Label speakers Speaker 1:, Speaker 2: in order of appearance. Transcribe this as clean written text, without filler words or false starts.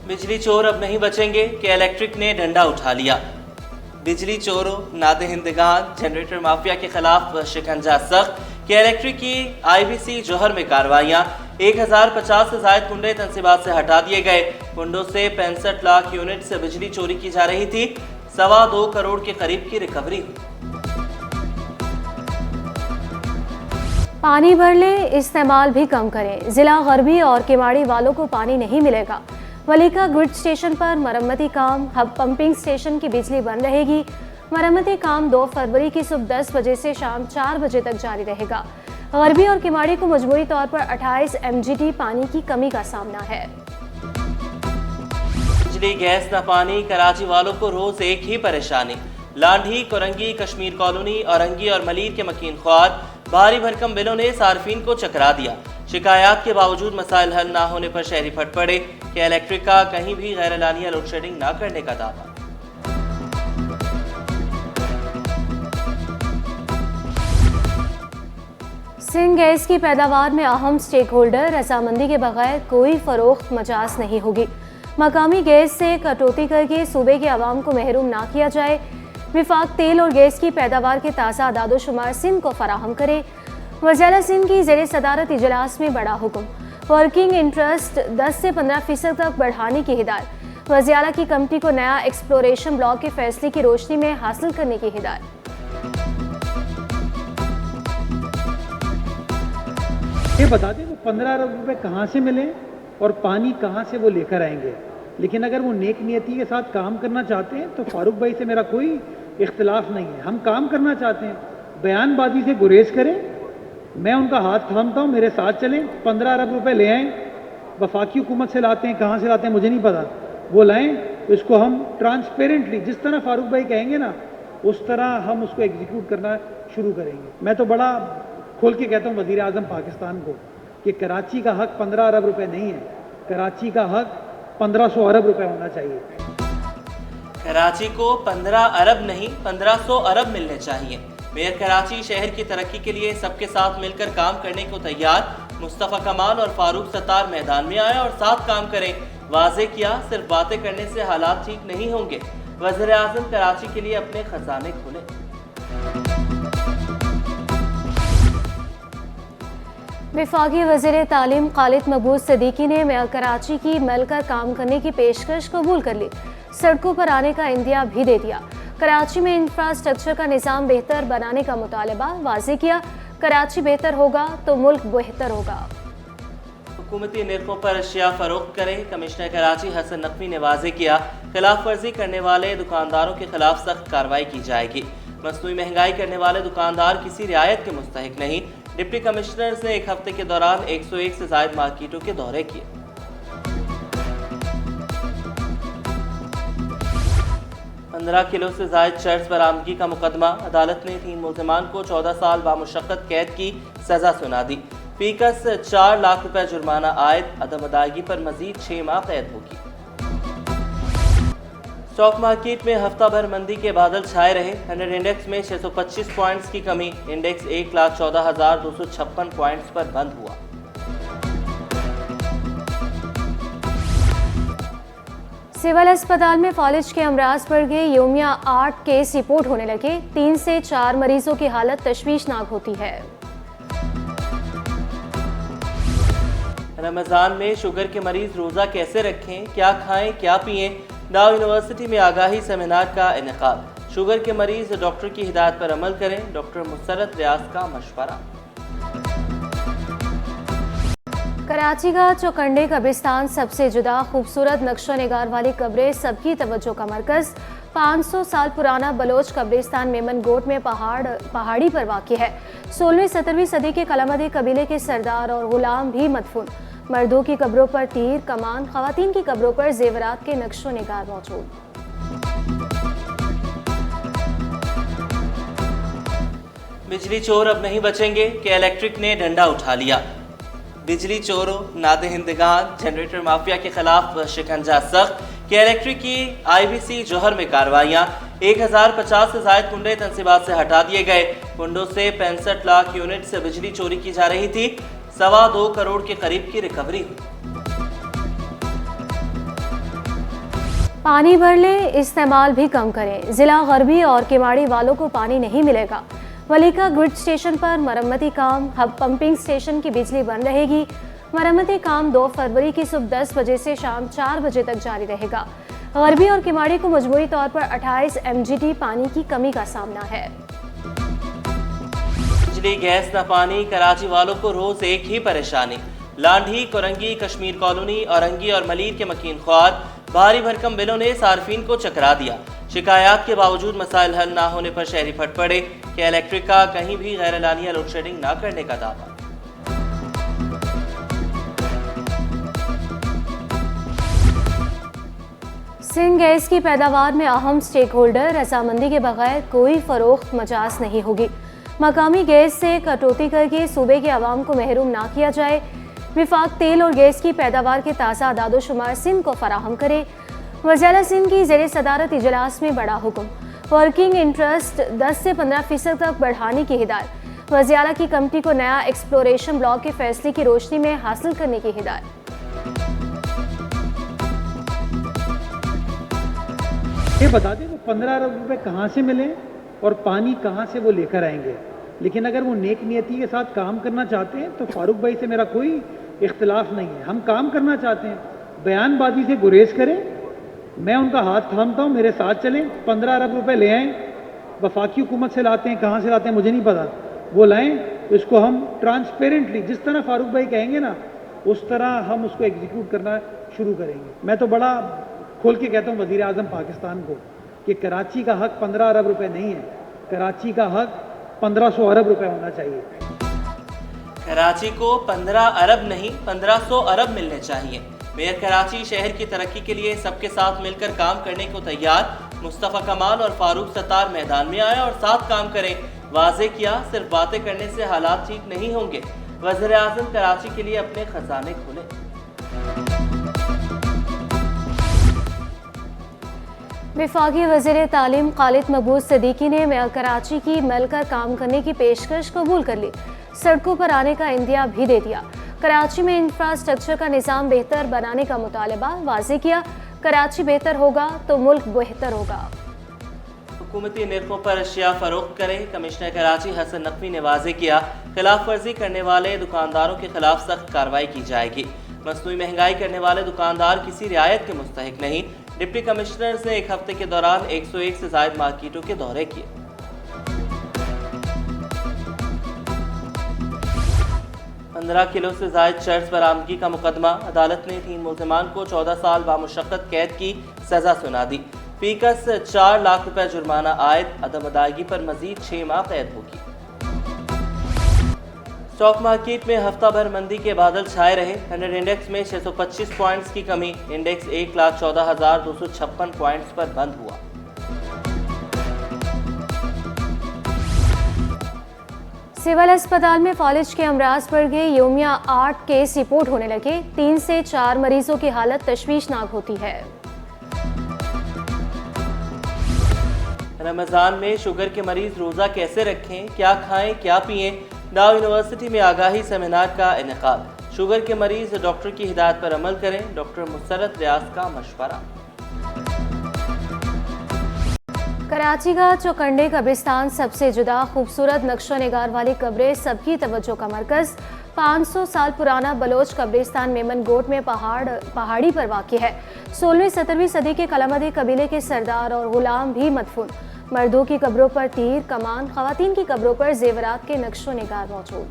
Speaker 1: बिजली चोर अब नहीं बचेंगे कि इलेक्ट्रिक ने डंडा उठा लिया। बिजली चोरों, नादहिंदगान, जनरेटर माफिया के खिलाफ शिकंजा सख्त कि इलेक्ट्रिक की IBC जौहर में कार्रवाइयाँ। 1050 से जायद कुंडे तनसीबात से हटा दिए गए। कुंडों से 65 लाख यूनिट से बिजली चोरी की जा रही थी। 2.25 करोड़ के करीब की रिकवरी हुई।
Speaker 2: पानी भर ले, इस्तेमाल भी कम करें। जिला गरबी और केवाड़ी वालों को पानी नहीं मिलेगा। वलीका ग्रिड स्टेशन पर मरम्मती काम, हब पंपिंग स्टेशन की बिजली बंद रहेगी। मरम्मती काम 2 फरवरी की सुबह 10 बजे से शाम 4 बजे तक जारी रहेगा। गरबी और केवाड़ी को मजबूरी तौर पर 28 MGT पानी की कमी का सामना है।
Speaker 1: बिजली, गैस न पानी, कराची वालों को रोज एक ही परेशानी। लांढी, कोरंगी, कश्मीर कॉलोनी, औरंगी और मलीर के मकीन ख्वार भारी भरकम बिलों ने सार्फिन को चकरा दिया। शिकायत के बावजूद मसाइल हल ना होने पर शहरी फट पड़े कि इलेक्ट्रिक का कहीं भी गैर एलानिया लोड शेडिंग ना करने का दावा।
Speaker 2: सिंध गैस की पैदावार में अहम स्टेक होल्डर, रजामंदी के बगैर कोई फरोख्त मजाज नहीं होगी। मकामी गैस से कटौती करके सूबे के अवाम को महरूम ना किया जाए। विफाक तेल और गैस की पैदावार के ताज़ा अदादोशुमार सिंध को फराहम करे। वज़ीर सिंध की ज़ेर सदारत इजलास में बड़ा हुक्म। वर्किंग इंटरेस्ट 10 से 15% तक बढ़ाने की हिदायत। वज़ीर आला की कमेटी को नया एक्सप्लोरेशन ब्लॉक के फैसले की रोशनी में हासिल करने की हिदायत।
Speaker 3: ये बता दें वो 15 अरब रुपए कहाँ से मिले और पानी कहाँ से वो लेकर आएंगे। लेकिन अगर वो नेक नियति के साथ काम करना चाहते हैं तो फारूक भाई से मेरा कोई इख्तिलाफ नहीं है। हम काम करना चाहते हैं, बयानबाजी से गुरेज करें। मैं उनका हाथ थामता हूँ, मेरे साथ चलें। 15 अरब रुपए ले आएँ, वफाकी हुकूमत से लाते हैं, कहाँ से लाते हैं मुझे नहीं पता, वो लाएँ तो इसको हम ट्रांसपेरेंटली जिस तरह फारूक भाई कहेंगे ना उस तरह हम उसको एग्जीक्यूट करना शुरू करेंगे। मैं तो बड़ा खोल के कहता हूँ वज़ीर आज़म पाकिस्तान को कि कराची का हक 15 अरब रुपए नहीं है, कराची का हक 1500 अरब रुपए होना चाहिए।
Speaker 1: कराची को 15 अरब नहीं 1500 अरब मिलने चाहिए। मेयर कराची शहर की तरक्की के लिए सबके साथ मिलकर काम करने को तैयार। मुस्तफ़ा कमाल और फारूक सत्तार मैदान में आए और साथ काम करें। वाज़े किया, सिर्फ बातें करने से हालात ठीक नहीं होंगे। वज़ीर आज़म कराची के लिए अपने खजाने खोले।
Speaker 2: वफाकी वज़ीर तालीम खालिद महबूब सदीकी ने मेयर कराची की मिलकर काम करने की पेशकश कबूल कर ली। सड़कों पर आने का इंदिया भी दे दिया। कराची में इंफ्रास्ट्रक्चर का निज़ाम बेहतर बनाने का मुतालबा वाज़े किया। कराची बेहतर होगा तो मुल्क बेहतर होगा।
Speaker 1: हुकूमती निर्खों पर अशिया फरोख्त करें। कमिश्नर कराची हसन नकवी ने वाज़े किया, खिलाफ वर्जी करने वाले दुकानदारों के खिलाफ सख्त कार्रवाई की जाएगी। मसनूई महंगाई करने वाले दुकानदार किसी रियायत के मुस्तहिक नहीं। डिप्टी कमिश्नर्स ने एक हफ्ते के दौरान 101 से ज़ायद मार्केटों के दौरे किए। 15 किलो से ज़ायद चर्च बरामदगी का मुकदमा। अदालत ने 3 मुल्ज़िमान को 14 साल बामुशक्कत कैद की सज़ा सुना दी। फीकस 4 लाख रुपए जुर्माना आयद। अदम अदायगी पर मजीद 6 माह कैद होगी। स्टॉक मार्केट में हफ्ता भर मंदी के बादल छाए रहे। 100 इंडेक्स में 625 पॉइंट्स की कमी। इंडेक्स 1,14,256 पॉइंट्स पर बंद हुआ।
Speaker 2: सिविल अस्पताल में फालिज के अमराज बढ़ गए। योमिया 8 केस रिपोर्ट होने लगे। 3 से 4 मरीजों की हालत तशवीशनाक होती है।
Speaker 1: रमजान में शुगर के मरीज रोजा कैसे रखें, क्या खाएं, क्या पिएं। दाव यूनिवर्सिटी में आगाही सेमिनार का इनेकाद। शुगर के मरीज डॉक्टर की हिदायत पर अमल करें। डॉक्टर मुसरत रियाज का मशवरा।
Speaker 2: कराची का चौकंडे कब्रिस्तान सबसे जुदा खूबसूरत नक्शो निगार वाली कब्रें सबकी तवज्जो का मरकज। 500 साल पुराना बलोच कब्रिस्तान मेमन गोट में पहाड़ी पर वाक़ है। 16वीं-17वीं सदी के कलामदी कबीले के सरदार और गुलाम भी मदफून। मर्दों की कब्रों पर तीर कमान, खवातीन की कब्रों पर जेवरात के नक्शो निगार मौजूद।
Speaker 1: बिजली चोर अब नहीं बचेंगे कि इलेक्ट्रिक ने डंडा उठा लिया। बिजली चोरों, नादहिंदगान, जनरेटर माफिया के खिलाफ शिकंजा सख्त कि इलेक्ट्रिक की IBC जौहर में कार्रवाइयाँ। 1050 से जायद कुंडे तनसीबात से हटा दिए गए। कुंडों से 65 लाख यूनिट से बिजली चोरी की जा रही थी। 2.25 करोड़ के करीब की रिकवरी हुई।
Speaker 2: पानी भर लें, इस्तेमाल भी कम करें। ज़िला गरबी और किमाड़ी वालों को पानी नहीं मिलेगा। मलिका ग्रिड स्टेशन पर मरम्मती काम, हब पंपिंग स्टेशन की बिजली बंद रहेगी। मरम्मती काम 2 फरवरी की सुबह 10 बजे से शाम 4 बजे तक जारी रहेगा। गरबी और किमाड़ी को मजबूरी तौर पर 28 MGT पानी की कमी का सामना है।
Speaker 1: बिजली, गैस न पानी, कराची वालों को रोज एक ही परेशानी। लांढी, कोरंगी, कश्मीर कॉलोनी, औरंगी और मलीर के मकीन ख्वार भारी भरकम बिलों ने सार्फिन को चकरा दिया। शिकायत के बावजूद मसाइल हल ना होने पर शहरी फट पड़े कि इलेक्ट्रिक का कहीं भी गैर एलानिया लोड शेडिंग न करने का दावा।
Speaker 2: सिंध गैस की पैदावार में अहम स्टेक होल्डर रजामंदी के बगैर कोई फरोख्त मजाज नहीं होगी। मकामी गैस से कटौती करके सूबे के अवाम को महरूम ना किया जाए। विफाक तेल और गैस की पैदावार के ताज़ा अदादोशुमार सिंध को फराहम करे। वज़ीर सिंध की ज़ेर सदारत इजलास में बड़ा हुक्म। वर्किंग इंटरेस्ट 10 से 15% तक बढ़ाने की हिदायत। वज़ीर आला की कमेटी को नया एक्सप्लोरेशन ब्लॉक के फैसले की रोशनी में हासिल करने की हिदायत।
Speaker 3: ये बता दें वो 15 अरब रुपए कहाँ से मिले और पानी कहाँ से वो लेकर आएंगे। लेकिन अगर वो नेक नियति के साथ काम करना चाहते हैं तो फारूक भाई से मेरा कोई इख्तिलाफ नहीं है। हम काम करना चाहते हैं, बयानबाजी से गुरेज करें, मैं उनका हाथ थामता हूँ, मेरे साथ चलें। 15 अरब रुपए ले आएँ, वफाकी हुकूमत से लाते हैं, कहाँ से लाते हैं मुझे नहीं पता, वो लाएँ तो इसको हम ट्रांसपेरेंटली जिस तरह फारूक भाई कहेंगे ना उस तरह हम उसको एग्जीक्यूट करना शुरू करेंगे। मैं तो बड़ा खोल के कहता हूँ वज़ीर आज़म पाकिस्तान को कि कराची का हक 15 अरब रुपए नहीं है, कराची का हक 1500 अरब रुपए होना चाहिए।
Speaker 1: कराची को 15 अरब नहीं 1500 अरब मिलने चाहिए। मेयर कराची शहर की तरक्की के लिए सबके साथ मिलकर काम करने को तैयार। मुस्तफ़ा कमाल और फारूक सत्तार मैदान में आए और साथ काम करें। वाज़े किया, सिर्फ बातें करने से हालात ठीक नहीं होंगे। वज़ीर आज़म कराची के लिए अपने खजाने खोले।
Speaker 2: वफाकी वज़ीर तालीम खालिद महबूब सदीकी ने कराची की मिलकर काम करने की पेशकश कबूल कर ली। सड़कों पर आने का इंदिया भी दे दिया। कराची में इंफ्रास्ट्रक्चर का निज़ाम बेहतर बनाने का मुतालबा वाज़े किया। कराची बेहतर होगा तो मुल्क बेहतर होगा।
Speaker 1: हुकूमती निर्खों पर अशिया फरोख्त करें। कमिश्नर कराची हसन नकवी ने वाज़े किया, खिलाफ वर्जी करने वाले दुकानदारों के खिलाफ सख्त कार्रवाई की जाएगी। मसनूई महंगाई करने वाले दुकानदार किसी रियायत के मुस्तहिक नहीं। डिप्टी कमिश्नर ने एक हफ्ते के दौरान 101 से ज़ायद मार्केटों के दौरे किए। पंद्रह किलो से ज़ायद चर्च बरामदगी का मुकदमा। अदालत ने 3 मुल्ज़िमान को 14 साल बामुशक्क़त कैद की सज़ा सुना दी। फीकस 4 लाख रुपए जुर्माना आयद। अदम अदायगी पर मजीद 6 माह कैद होगी। स्टॉक मार्केट में हफ्ता भर मंदी के बादल छाए रहे। 100 इंडेक्स में 625 पॉइंट्स की कमी। इंडेक्स 1,14,256 पॉइंट्स पर बंद हुआ।
Speaker 2: सिविल अस्पताल में फालिज के अमराज बढ़ गए। योमिया 8 केस रिपोर्ट होने लगे। 3 से 4 मरीजों की हालत तशवीशनाक होती है।
Speaker 1: रमज़ान में शुगर के मरीज रोज़ा कैसे रखें, क्या खाएं, क्या पिएं। डाव यूनिवर्सिटी में आगाही सेमिनार का इनेकाद। शुगर के मरीज डॉक्टर की हिदायत पर अमल करें। डॉक्टर मुसर्रत रियाज का मशवरा।
Speaker 2: कराची का चौकंडे कब्रिस्तान सबसे जुदा खूबसूरत नक्शो निगार वाली कब्रें सबकी तवज्जो का मरकज़। 500 साल पुराना बलोच कब्रिस्तान मेमन गोट में पहाड़ी पर वाक़ है। 16वीं-17वीं सदी के कलामदी कबीले के सरदार और गुलाम भी मदफून। मर्दों की कब्रों पर तीर कमान, ख़वातीन की कब्रों पर जेवरात के नक्शो निगार मौजूद।